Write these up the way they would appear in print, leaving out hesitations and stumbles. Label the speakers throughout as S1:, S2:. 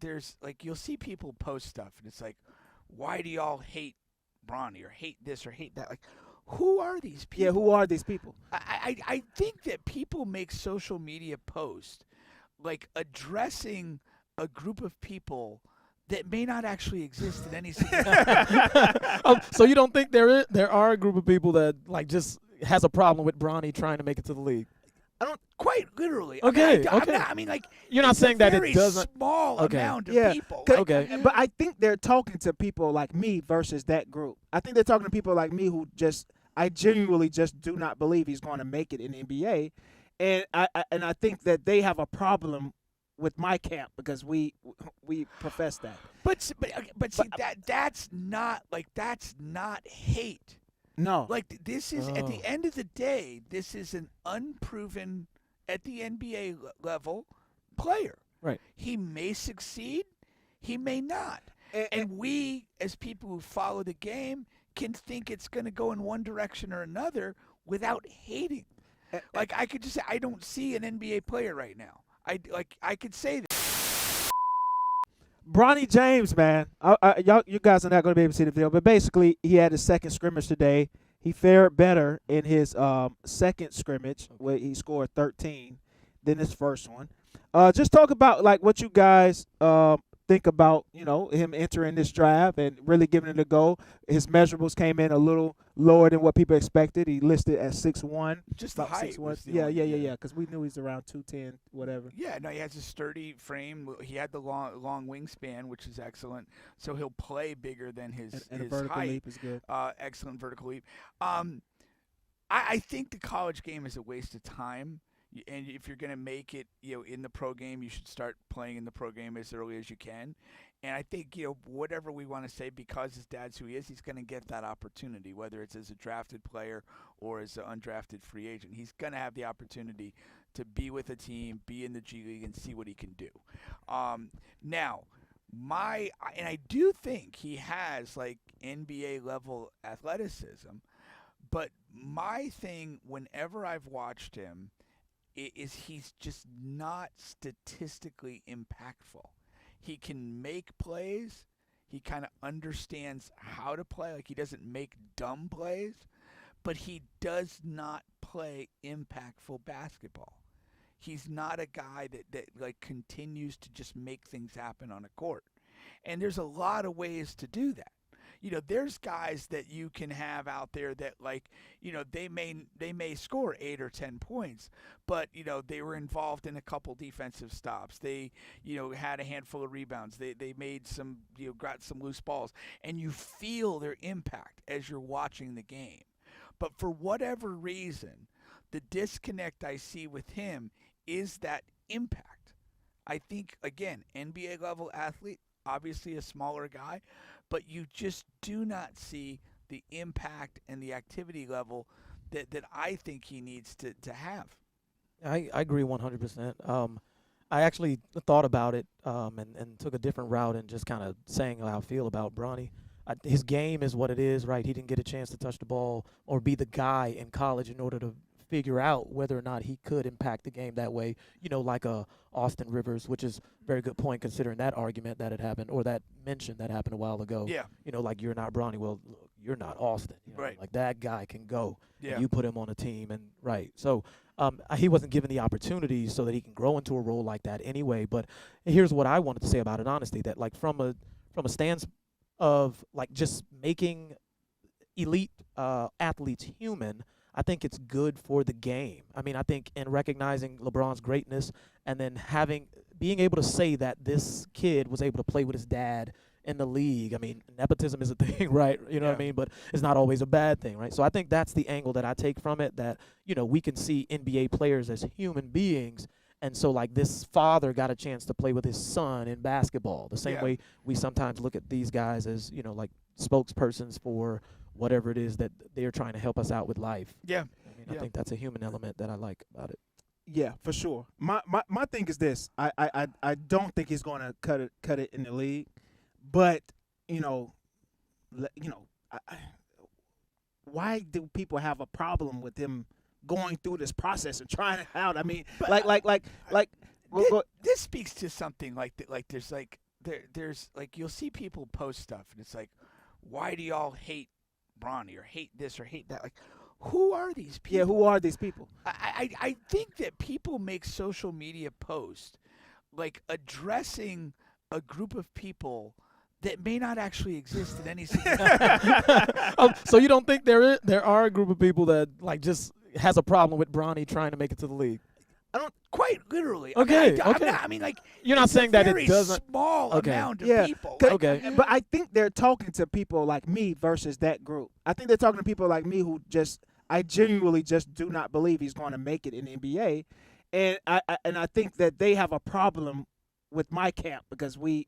S1: there's like you'll see people post stuff and it's like, why do y'all hate Bronny or hate this or hate that? Like, who are these people?
S2: Yeah, who are these people?
S1: I think that people make social media posts like addressing a group of people that may not actually exist in any
S3: So you don't think there are a group of people that like just has a problem with Bronny trying to make it to the league?
S1: I don't quite literally.
S3: Okay,
S1: I mean, like
S3: You're not
S1: it's
S3: saying
S1: a
S3: that
S1: very
S3: it doesn't.
S1: small
S3: Okay.
S1: amount of
S2: Yeah,
S1: people.
S2: 'cause-
S3: Okay.
S2: But I think they're talking to people like me versus that group. I think they're talking to people like me who I genuinely just do not believe he's going to make it in the NBA, and I think that they have a problem with my camp because we profess that.
S1: But see that's not hate.
S2: No,
S1: Like this is at
S3: Oh.
S1: the end of the day, this is an unproven at the NBA level player.
S3: Right.
S1: He may succeed, he may not. And we, as people who follow the game, can think it's going to go in one direction or another without hating. Like I could just say, I don't see an NBA player right now. I could say that.
S2: Bronny James, man, you guys are not going to be able to see the video, but basically he had his second scrimmage today. He fared better in his second scrimmage where he scored 13 than his first one. Just talk about like what you guys think about him entering this draft and really giving it a go. His measurables came in a little lower than what people expected. He listed at 6'1".
S1: Just the
S2: about
S1: height
S2: 6'1".
S1: was the
S2: Yeah,
S1: only-
S2: because we knew he's around 210, whatever.
S1: Yeah, no, he has a sturdy frame. He had the long wingspan, which is excellent. So he'll play bigger than his
S2: And a
S1: his
S2: vertical
S1: height.
S2: leap is good.
S1: Excellent vertical leap. I think the college game is a waste of time. And if you're going to make it, in the pro game, you should start playing in the pro game as early as you can. And I think, whatever we want to say, because his dad's who he is, he's going to get that opportunity, whether it's as a drafted player or as an undrafted free agent. He's going to have the opportunity to be with a team, be in the G League, and see what he can do. Now, I do think he has like NBA level athleticism, but my thing, whenever I've watched him, is he's just not statistically impactful. He can make plays. He kind of understands how to play. Like he doesn't make dumb plays, but he does not play impactful basketball. He's not a guy that like continues to just make things happen on a court. And there's a lot of ways to do that. There's guys that you can have out there that they may score 8 or 10 points, but they were involved in a couple defensive stops. They had a handful of rebounds. They made some got some loose balls, and you feel their impact as you're watching the game. But for whatever reason, the disconnect I see with him is that impact. I think again, NBA level athlete, obviously a smaller guy, but you just do not see the impact and the activity level that I think he needs to have.
S3: I agree 100%. I actually thought about it and took a different route and just kind of saying how I feel about Bronny. His game is what it is, right? He didn't get a chance to touch the ball or be the guy in college in order to figure out whether or not he could impact the game that way, like a Austin Rivers, which is a very good point considering that argument that had happened or that mention that happened a while ago.
S1: Yeah.
S3: Like you're not Bronny. Well, look, you're not Austin.
S1: Right.
S3: Like that guy can go.
S1: Yeah.
S3: And you put him on a team and right. So he wasn't given the opportunities so that he can grow into a role like that anyway. But here's what I wanted to say about it, honestly, that like from a stance of like just making elite athletes human, I think it's good for the game. I mean, I think in recognizing LeBron's greatness and then being able to say that this kid was able to play with his dad in the league. I mean, nepotism is a thing, right? You know what I mean? But it's not always a bad thing, right? So I think that's the angle that I take from it, that, we can see NBA players as human beings. And so, like, this father got a chance to play with his son in basketball, the same way we sometimes look at these guys as, like, spokespersons for whatever it is that they're trying to help us out with life.
S1: Yeah.
S3: I think that's a human element that I like about it.
S2: Yeah, for sure. My thing is this: I don't think he's going to cut it in the league, but why do people have a problem with him going through this process and trying it out? I mean,
S1: But
S2: this
S1: this speaks to something like there's like there's like you'll see people post stuff and it's like, why do y'all hate Bronny or hate this or hate that? Like, who are these people?
S2: Yeah, who are these people?
S1: I think that people make social media posts like addressing a group of people that may not actually exist in any
S3: So you don't think there are a group of people that like just has a problem with Bronny trying to make it to the league?
S1: I don't quite literally.
S3: Okay,
S1: I mean, like
S3: You're not
S1: it's
S3: saying
S1: a
S3: that
S1: very
S3: it doesn't.
S1: small
S3: Okay.
S1: amount of
S2: Yeah,
S1: people.
S2: 'cause-
S3: Okay.
S2: But I think they're talking to people like me versus that group. I think they're talking to people like me who I genuinely just do not believe he's going to make it in the NBA, and I think that they have a problem with my camp because we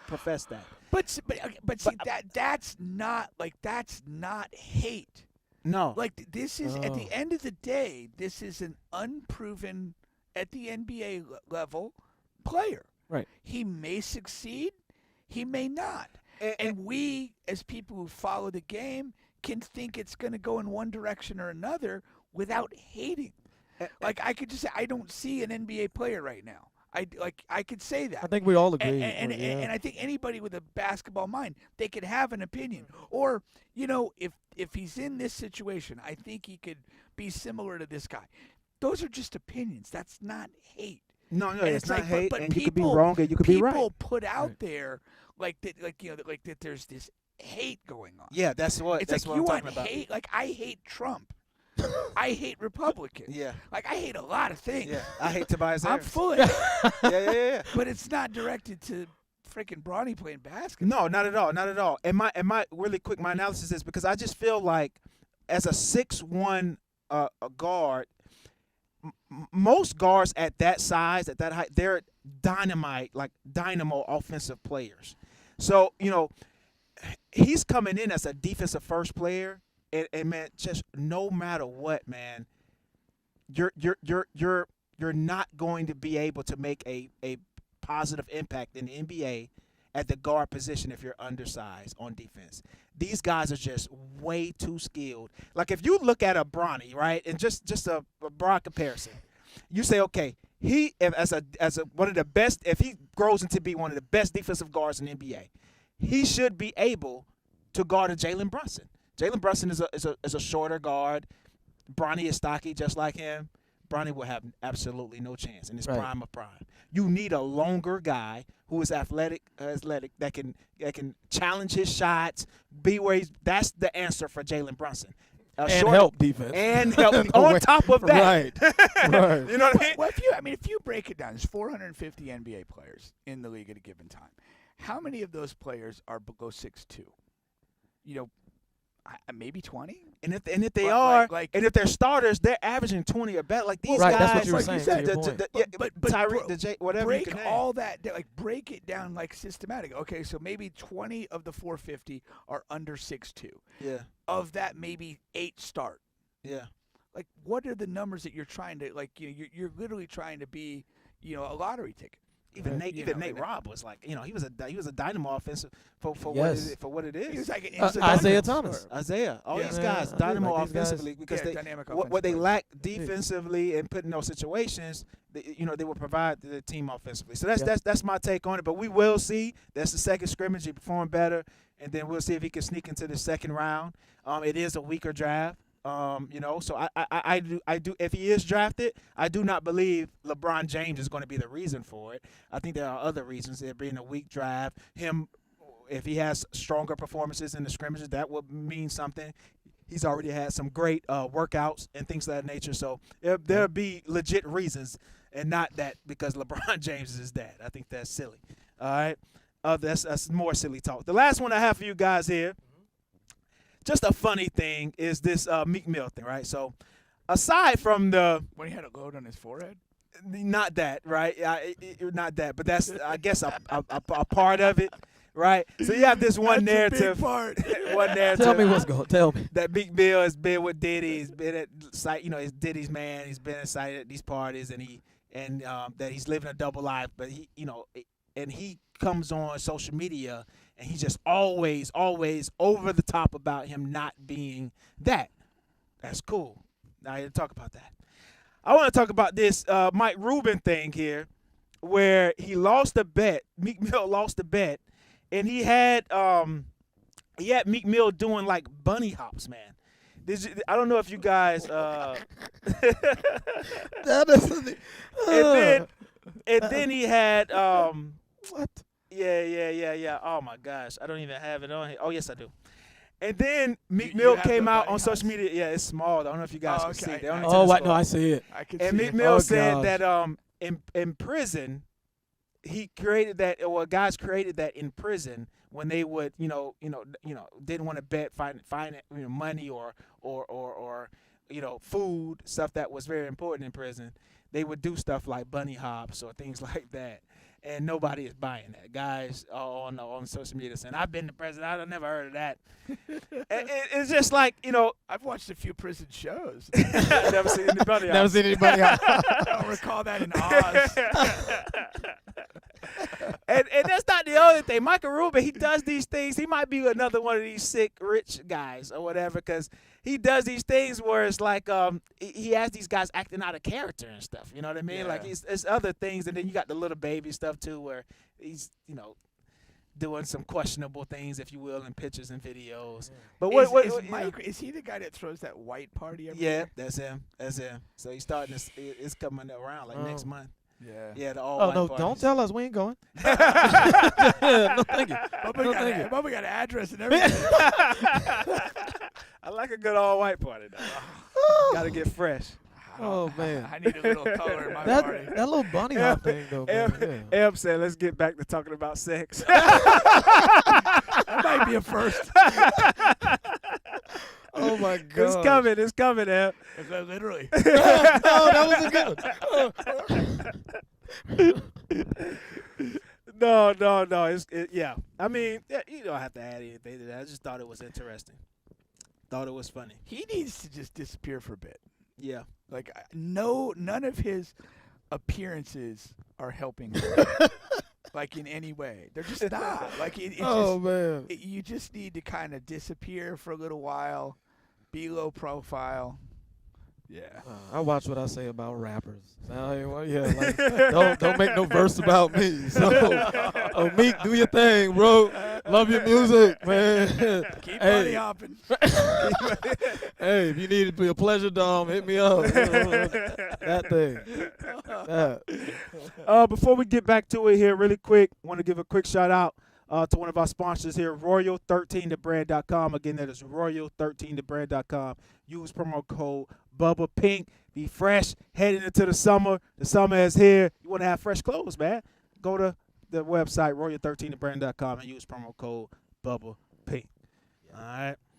S2: profess that.
S1: But see that's not hate.
S2: No,
S1: Like this is at
S3: Oh.
S1: the end of the day, this is an unproven at the NBA level player.
S3: Right.
S1: He may succeed, he may not. And we, as people who follow the game, can think it's going to go in one direction or another without hating. Like I could just say, I don't see an NBA player right now. I could say that.
S3: I think we all agree.
S1: And I think anybody with a basketball mind, they could have an opinion. Or if he's in this situation, I think he could be similar to this guy. Those are just opinions. That's not hate.
S2: no,
S1: And
S2: it's not
S1: like,
S2: hate,
S1: but
S2: and you could be
S1: people-
S2: wrong and you could be right.
S1: People put out
S3: Right.
S1: there like that, that there's this hate going on.
S2: Yeah, that's what
S1: It's like
S2: what
S1: you
S2: I'm
S1: want
S2: talking about.
S1: hate. Like I hate Trump. I hate Republicans.
S2: Yeah,
S1: Like I hate a lot of things.
S2: yeah. I hate Tobias
S1: I'm
S2: Harris.
S1: full of it,
S2: yeah.
S1: but it's not directed to freaking Bronny playing basketball.
S2: No, not at all, not at all. And my really quick, my analysis is because I just feel like as a 6'1" a guard, most guards at that size, at that height, they're dynamo offensive players. So he's coming in as a defensive first player, and man, just no matter what, man, you're not going to be able to make a positive impact in the NBA at the guard position if you're undersized on defense. These guys are just way too skilled. Like if you look at a Bronny, right, and just a broad comparison, you say, okay, as one of the best, if he grows into be one of the best defensive guards in the NBA, he should be able to guard a Jalen Brunson. Jalen Brunson is a shorter guard. Bronny is stocky just like him. Bronny will have absolutely no chance in his
S3: Right.
S2: prime of prime. You need a longer guy who is athletic that can challenge his shots, be where he's. That's the answer for Jalen Brunson.
S3: and
S2: Short-
S3: help defense.
S2: and help on top of that.
S3: Right.
S2: You know what I mean?
S1: Well, if you break it down, there's 450 NBA players in the league at a given time. How many of those players are below 6'2"? Maybe 20.
S2: And if they
S1: But,
S2: are,
S1: like-
S2: and if they're starters, they're averaging 20 or better. Like these
S3: Right,
S2: guys,
S3: that's what you were
S1: like you
S3: saying.
S1: said,
S3: To your point.
S1: But
S2: Tyreek,
S1: bro-
S2: the J, whatever you
S1: break
S2: can name.
S1: all that, like break it down like systematic. Okay, so maybe 20 of the 450 are under 6'2".
S2: Yeah,
S1: Of that, maybe 8 start.
S2: yeah.
S1: Like, what are the numbers that you're trying to like? You're literally trying to be, a lottery ticket.
S2: Even
S1: Right.
S2: Nate Robb was like, he was a dynamo offensive for
S3: Yes.
S2: what it is.
S1: He was like an
S3: Isaiah
S1: dynamo
S3: Thomas.
S1: scorer.
S2: Isaiah, all
S1: Yeah.
S2: these guys,
S3: Yeah,
S2: dynamo
S3: like these guys-
S2: offensively because
S1: Yeah,
S2: they
S1: dynamic
S2: what they
S1: offensive
S2: lack defensively and put in those situations, they will provide the team offensively. So that's my take on it. But we will see. That's the second scrimmage. He performed better, and then we'll see if he can sneak into the second round. It is a weaker draft. So I do. If he is drafted, I do not believe LeBron James is going to be the reason for it. I think there are other reasons. There being a weak draft, if he has stronger performances in the scrimmages, that would mean something. He's already had some great workouts and things of that nature. So there'll be legit reasons, and not that because LeBron James is his dad. I think that's silly. All right, that's more silly talk. The last one I have for you guys here. Just a funny thing is this Meek Mill thing, right? So, aside from
S1: When he had a load on his forehead.
S2: not that, right? Not that, but that's I guess a part of it, right? So you have this one
S1: That's a big
S2: narrative,
S1: part.
S2: one narrative.
S3: Tell me what's going. Tell me.
S2: That Meek Mill has been with Diddy. He's been at site, he's Diddy's man. He's been inside at these parties, and that he's living a double life. But he comes on social media and he's just always over the top about him not being that. That's cool. Now I to talk about that. I want to talk about this Mike Rubin thing here. where he lost a bet. Meek Mill lost a bet, and he had Meek Mill doing like bunny hops, man. I don't know if you guys.
S3: That is.
S2: And then he had
S3: What?
S2: Yeah. Oh my gosh, I don't even have it on here. Oh yes, I do. And then Meek
S1: You
S2: Mill
S1: have
S2: came
S1: the
S2: out
S1: bunny
S2: on social
S1: house?
S2: media. Yeah, it's small. I don't know if you guys
S1: Oh,
S2: can see
S1: okay.
S2: it. They only
S1: Oh,
S2: tell
S3: Oh,
S2: us
S3: what?
S2: for-
S3: No, I see it.
S1: I can
S2: And
S1: see
S2: Meek
S1: it.
S2: Mill
S3: Oh,
S2: said
S3: gosh.
S2: that in prison he created that, or guys created that in prison when they would didn't want to bet find money or food, stuff that was very important in prison. They would do stuff like bunny hops or things like that, and nobody is buying that. Guys on social media saying, "I've been to prison. I've never heard of that." It's just like
S1: I've watched a few prison shows.
S2: never seen any bunny
S3: Never
S2: hops.
S3: seen anybody.
S1: I don't recall that in Oz.
S2: and that's not the only thing. Michael Rubin, he does these things. He might be another one of these sick rich guys or whatever, because he does these things where it's like he has these guys acting out of character and stuff. You know what I mean?
S1: Yeah.
S2: Like it's other things, and then you got the little baby stuff too, where he's doing some questionable things, if you will, in pictures and videos. But
S1: Is Mike? Is he the guy that throws that white party every
S2: Yeah,
S1: year?
S2: that's him. That's him. So he's starting to. It's coming around like next
S3: Oh.
S2: month.
S1: Yeah.
S2: Yeah, the all
S3: Oh
S2: white
S3: no!
S2: parties.
S3: Don't tell us we ain't going. No, thank you.
S1: Bubba got an address and everything.
S2: I like a good all white party though. Gotta get fresh.
S3: Oh man,
S1: I need a little color in my
S3: that
S1: party.
S3: that little bunny hop thing though, man. Yeah.
S2: Em said, "Let's get back to talking about sex."
S1: That might be a first.
S3: Oh my god.
S2: It's coming. It's coming, Em.
S1: Literally.
S3: No, that was a good one.
S2: No. Yeah. I mean, you don't have to add anything to that. I just thought it was interesting. Thought it was funny.
S1: He needs to just disappear for a bit.
S2: Yeah.
S1: Like none of his appearances are helping him. Like in any way. They're just not. Like
S3: Man.
S1: you just need to kind of disappear for a little while, be low profile. Yeah.
S3: I watch what I say about rappers. Like, don't make no verse about me. So, Meek, do your thing, bro. Love your music, man.
S1: Keep
S3: Hey.
S1: money hopping.
S3: Hey, if you need to be a pleasure dom, hit me up. That thing. Yeah.
S2: Before we get back to it here really quick, want to give a quick shout out to one of our sponsors here, Royal13thebrand.com. Again, that is Royal13thebrand.com. Use promo code Bubba Pink. Be fresh heading into the summer. The summer is here. You want to have fresh clothes, man? Go to the website, Royal13thebrand.com, and use promo code Bubba Pink. All right.